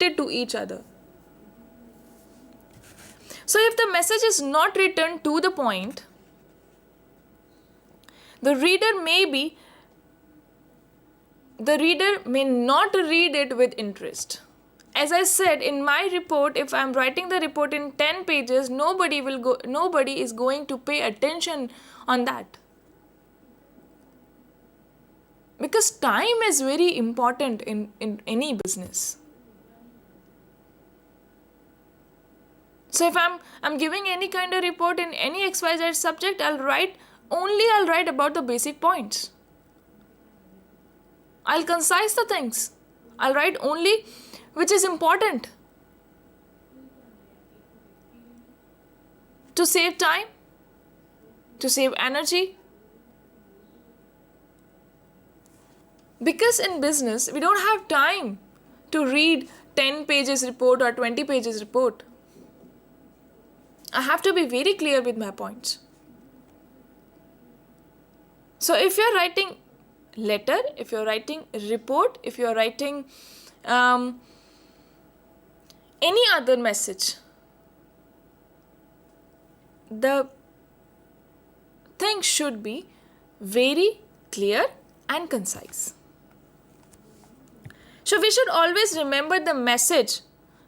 to each other. So if the message is not written to the point, the reader may not read it with interest. As I said in my report, if I'm writing the report in 10 pages, nobody is going to pay attention on that. Because time is very important in any business. So if I'm giving any kind of report in any XYZ subject, I'll write about the basic points. I'll concise the things. I'll write only which is important. To save time, to save energy. Because in business, we don't have time to read 10 pages report or 20 pages report. I have to be very clear with my points. So if you're writing letter, if you're writing report, if you're writing any other message, the thing should be very clear and concise. So we should always remember the message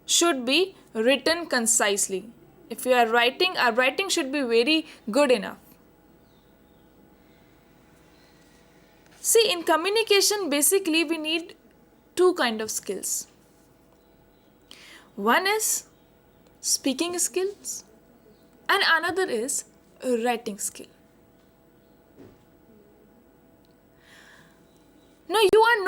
should be written concisely. If we are writing, our writing should be very good enough. See, in communication, basically we need two kind of skills. One is speaking skills and another is writing skill. Now you are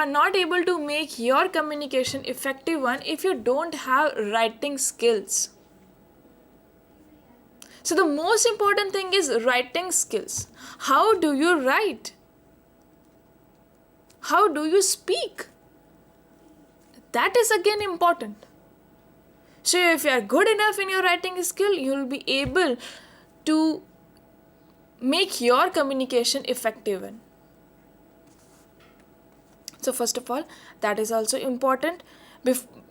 not able to make your communication effective one if you don't have writing skills. So the most important thing is writing skills. How do you write? How do you speak? That is again important. So if you are good enough in your writing skill, you will be able to make your communication effective one. So first of all, that is also important.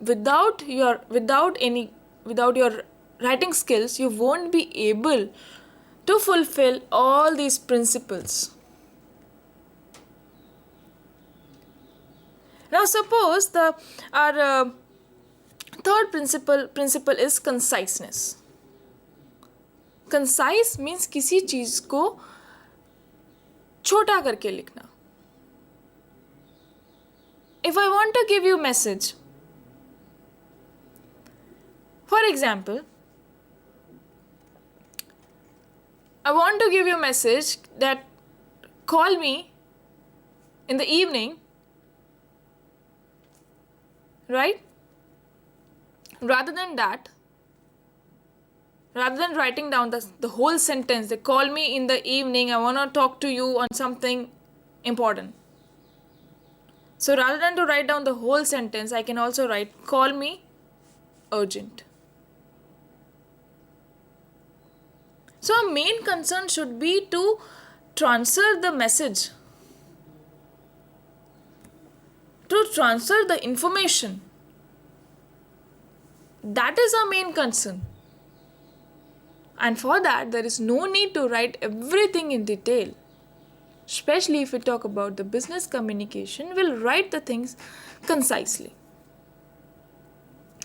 Without your writing skills, you won't be able to fulfill all these principles. Now suppose our third principle is conciseness. Concise means किसी चीज को छोटा करके लिखना. If I want to give you message, for example, I want to give you a message that call me in the evening, right? Rather than writing down the whole sentence, they call me in the evening, I want to talk to you on something important. So rather than to write down the whole sentence, I can also write, call me urgent. So our main concern should be to transfer the message, to transfer the information. That is our main concern. And for that, there is no need to write everything in detail. Especially if we talk about the business communication, we'll write the things concisely.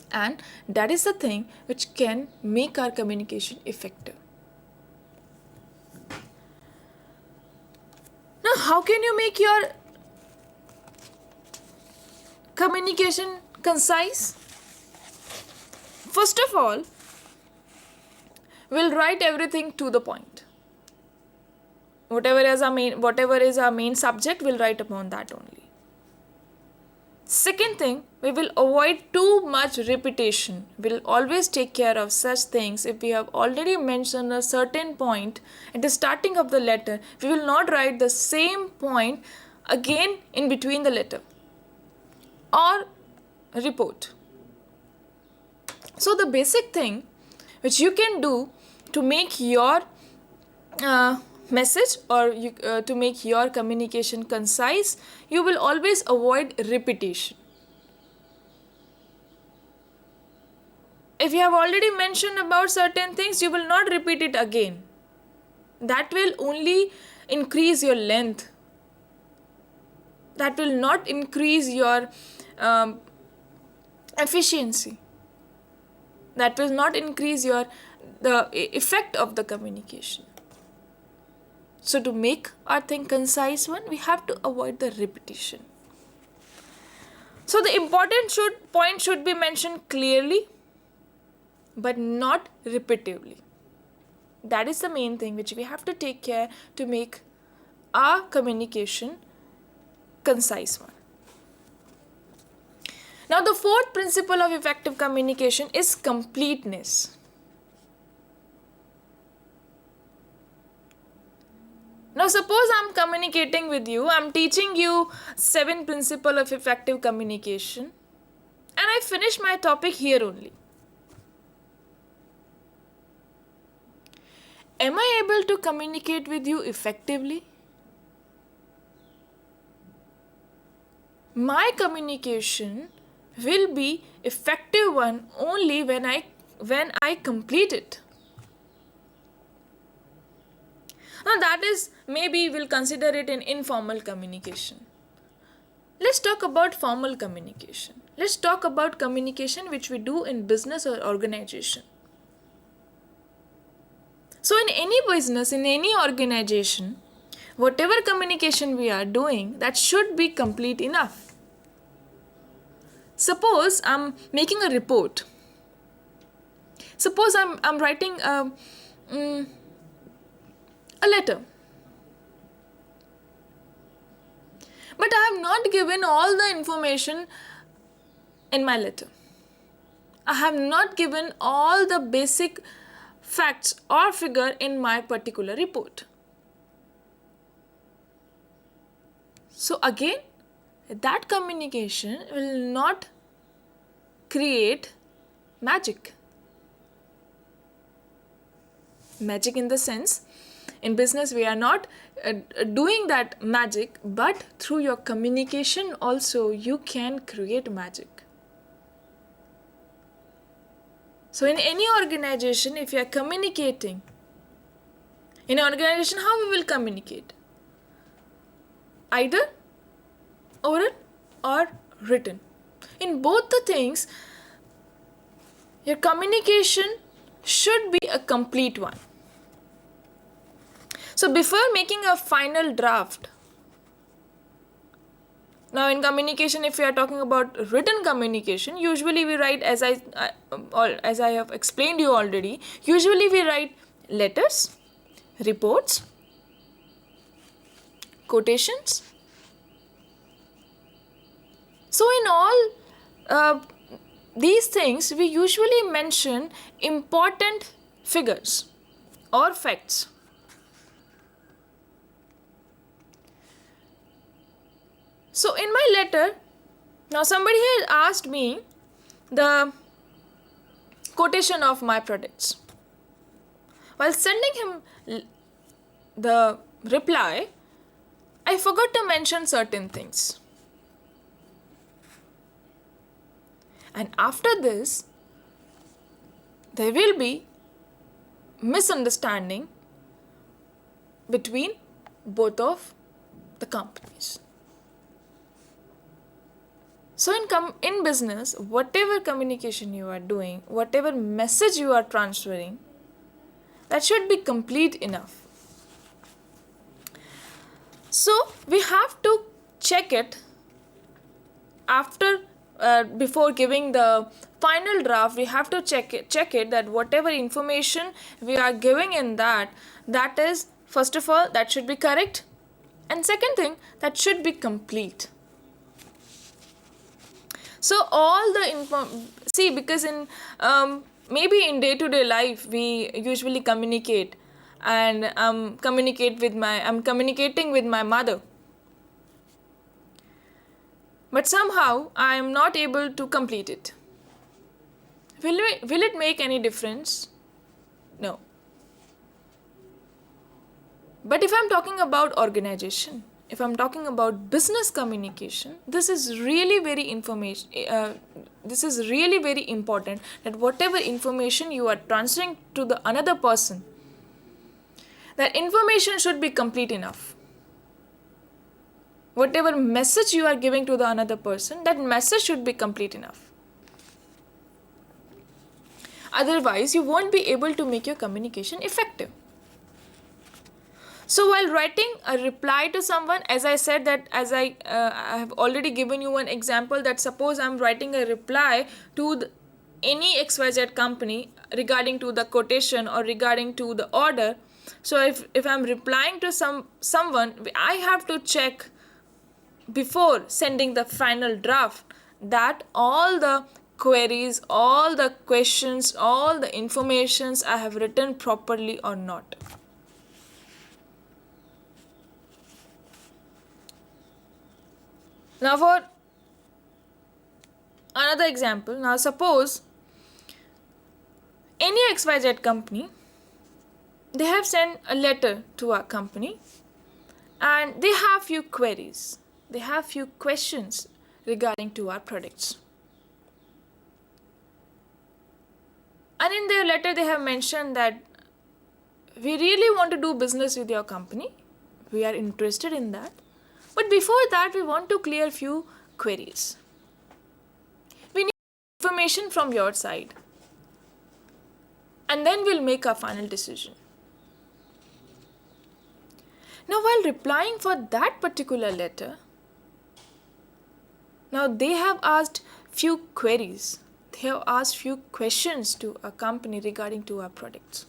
And that is the thing which can make our communication effective. Now, how can you make your communication concise? First of all, we'll write everything to the point. Whatever is our main subject, we'll write upon that only. Second thing, we will avoid too much repetition. We'll always take care of such things. If we have already mentioned a certain point at the starting of the letter, we will not write the same point again in between the letter or report. So the basic thing which you can do to make your message or to make your communication concise, you will always avoid repetition. If you have already mentioned about certain things, you will not repeat it again. That will only increase your length. That will not increase your efficiency. That will not increase the effect of the communication. So to make our thing concise one, we have to avoid the repetition. So the important point should be mentioned clearly, but not repetitively. That is the main thing which we have to take care to make our communication concise one. Now the fourth principle of effective communication is completeness. Now suppose I'm communicating with you, I'm teaching you 7 principles of effective communication, and I finish my topic here only. Am I able to communicate with you effectively? My communication will be effective one only when I complete it. Now that is, maybe we'll consider it an informal communication. Let's talk about formal communication. Let's talk about communication which we do in business or organization. So in any business, in any organization, whatever communication we are doing, that should be complete enough. Suppose I'm making a report. Suppose I'm writing a letter. But I have not given all the information in my letter. I have not given all the basic facts or figure in my particular report. So again, that communication will not create magic. Magic in the sense, in business we are not doing that magic, but through your communication also you can create magic. So in any organization, if you are communicating, in an organization, how we will communicate? Either oral or written. In both the things, your communication should be a complete one. So before making a final draft, now in communication, if we are talking about written communication, usually we write, as I have explained you already, usually we write letters, reports, quotations. So in all these things, we usually mention important figures or facts. So in my letter, now somebody has asked me the quotation of my products. While sending him the reply, I forgot to mention certain things. And after this, there will be misunderstanding between both of the companies. So in business, whatever communication you are doing, whatever message you are transferring, that should be complete enough. So we have to check it after, before giving the final draft. We have to check it that whatever information we are giving in that is, first of all, that should be correct, and second thing, that should be complete. So all the because in maybe in day-to-day life we usually communicate, and I'm communicating with my mother, but somehow I am not able to complete it. Will it make any difference? No. But if I'm talking about organization, if I'm talking about business communication, this is really very this is really very important, that whatever information you are transferring to the another person, that information should be complete enough. Whatever message you are giving to the another person, that message should be complete enough. Otherwise, you won't be able to make your communication effective. So while writing a reply to someone, as I said that, as I have already given you one example, that suppose I'm writing a reply to any XYZ company regarding to the quotation or regarding to the order. So if I'm replying to someone, I have to check before sending the final draft that all the queries, all the questions, all the informations I have written properly or not. Now for another example, now suppose any XYZ company, they have sent a letter to our company and they have few queries, they have few questions regarding to our products. And in their letter they have mentioned that we really want to do business with your company, we are interested in that. But before that, we want to clear few queries. We need information from your side. And then we'll make our final decision. Now, while replying for that particular letter, now they have asked few queries. They have asked few questions to a company regarding to our products.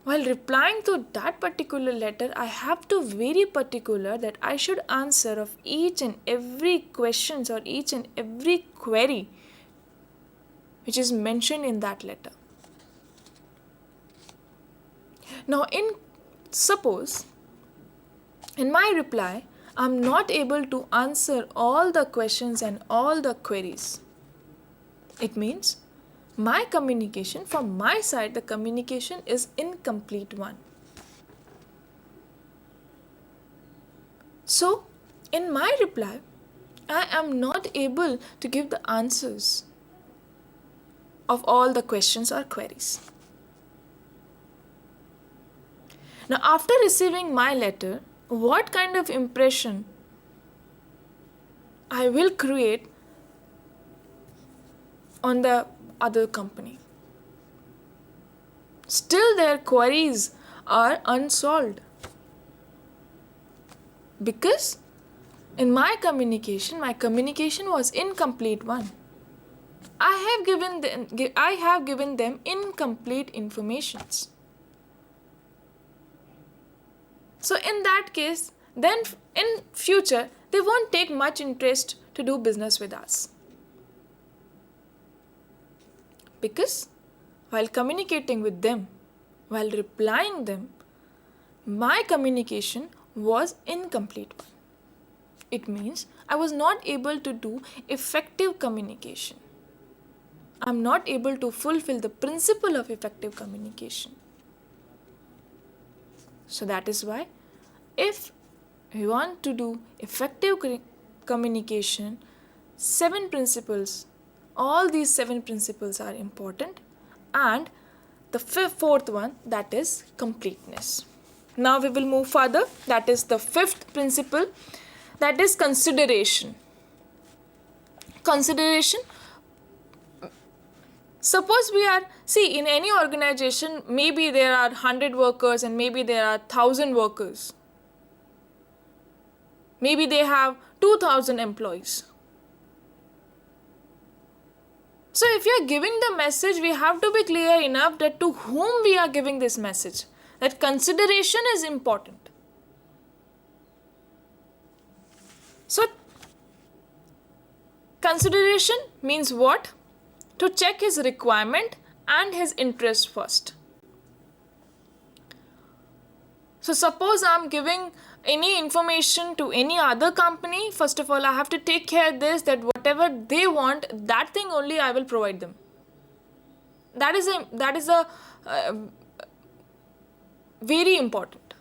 While replying to that particular letter, I have to be very particular that I should answer of each and every questions or each and every query which is mentioned in that letter. Now, suppose in my reply, I'm not able to answer all the questions and all the queries. It means my communication, from my side, the communication is incomplete one. So, in my reply, I am not able to give the answers of all the questions or queries. Now, after receiving my letter, what kind of impression I will create on the other company? Still their queries are unsolved. Because in my communication was incomplete one. I have given them incomplete informations. So in that case, then in future, they won't take much interest to do business with us. Because while communicating with them, while replying them, my communication was incomplete. It means I was not able to do effective communication. I'm not able to fulfill the principle of effective communication. So that is why if we want to do effective communication, 7 principles, all these 7 principles are important, and the fourth one, that is completeness. Now we will move further. That is the 5th principle, that is consideration. Consideration. Suppose in any organization, maybe there are 100 workers and maybe there are 1,000 workers. Maybe they have 2,000 employees. So if you are giving the message, we have to be clear enough that to whom we are giving this message. That consideration is important. So consideration means what? To check his requirement and his interest first. So suppose I am giving any information to any other company, first of all I have to take care of this, that whatever they want, that thing only I will provide them. That is a very important.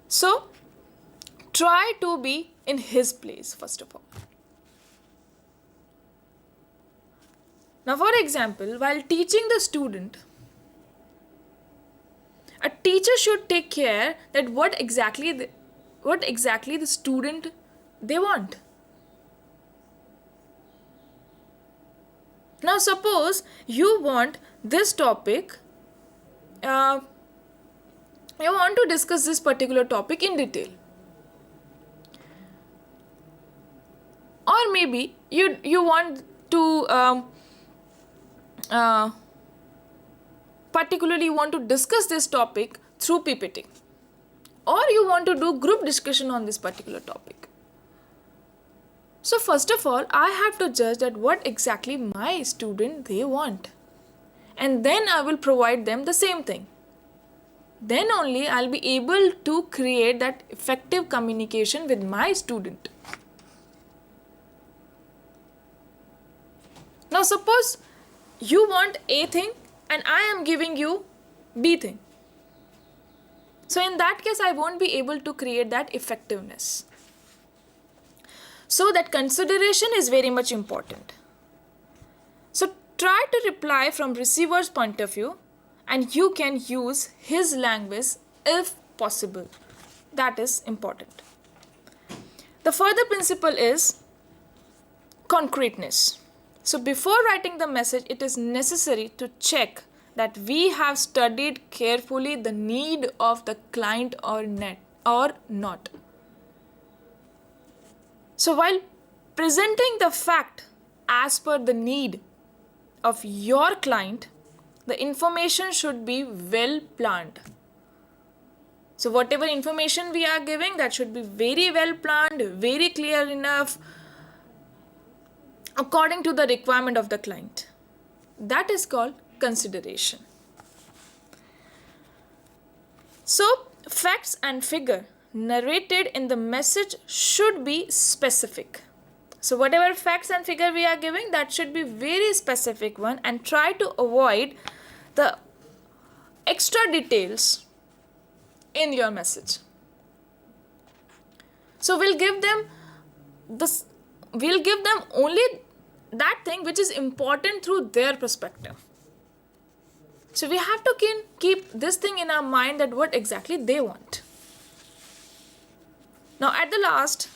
So try to be in his place, first of all. Now, for example, while teaching the student, a teacher should take care that what exactly the student they want. Now, suppose you want this topic, you want to discuss this particular topic in detail. Or maybe you want to particularly want to discuss this topic through PPT, or you want to do group discussion on this particular topic. So first of all, I have to judge that what exactly my student they want, and then I will provide them the same thing. Then only I'll be able to create that effective communication with my student. Now suppose you want A thing and I am giving you B thing. So in that case, I won't be able to create that effectiveness. So that consideration is very much important. So try to reply from receiver's point of view, and you can use his language if possible. That is important. The further principle is concreteness. So before writing the message, it is necessary to check that we have studied carefully the need of the client or not. So while presenting the fact as per the need of your client, the information should be well planned. So whatever information we are giving, that should be very well planned, very clear enough, according to the requirement of the client. That is called consideration. So facts and figure narrated in the message should be specific. So whatever facts and figure we are giving, that should be very specific one, and try to avoid the extra details in your message. So we'll give them only that thing which is important through their perspective. So we have to keep this thing in our mind, that what exactly they want. Now at the last,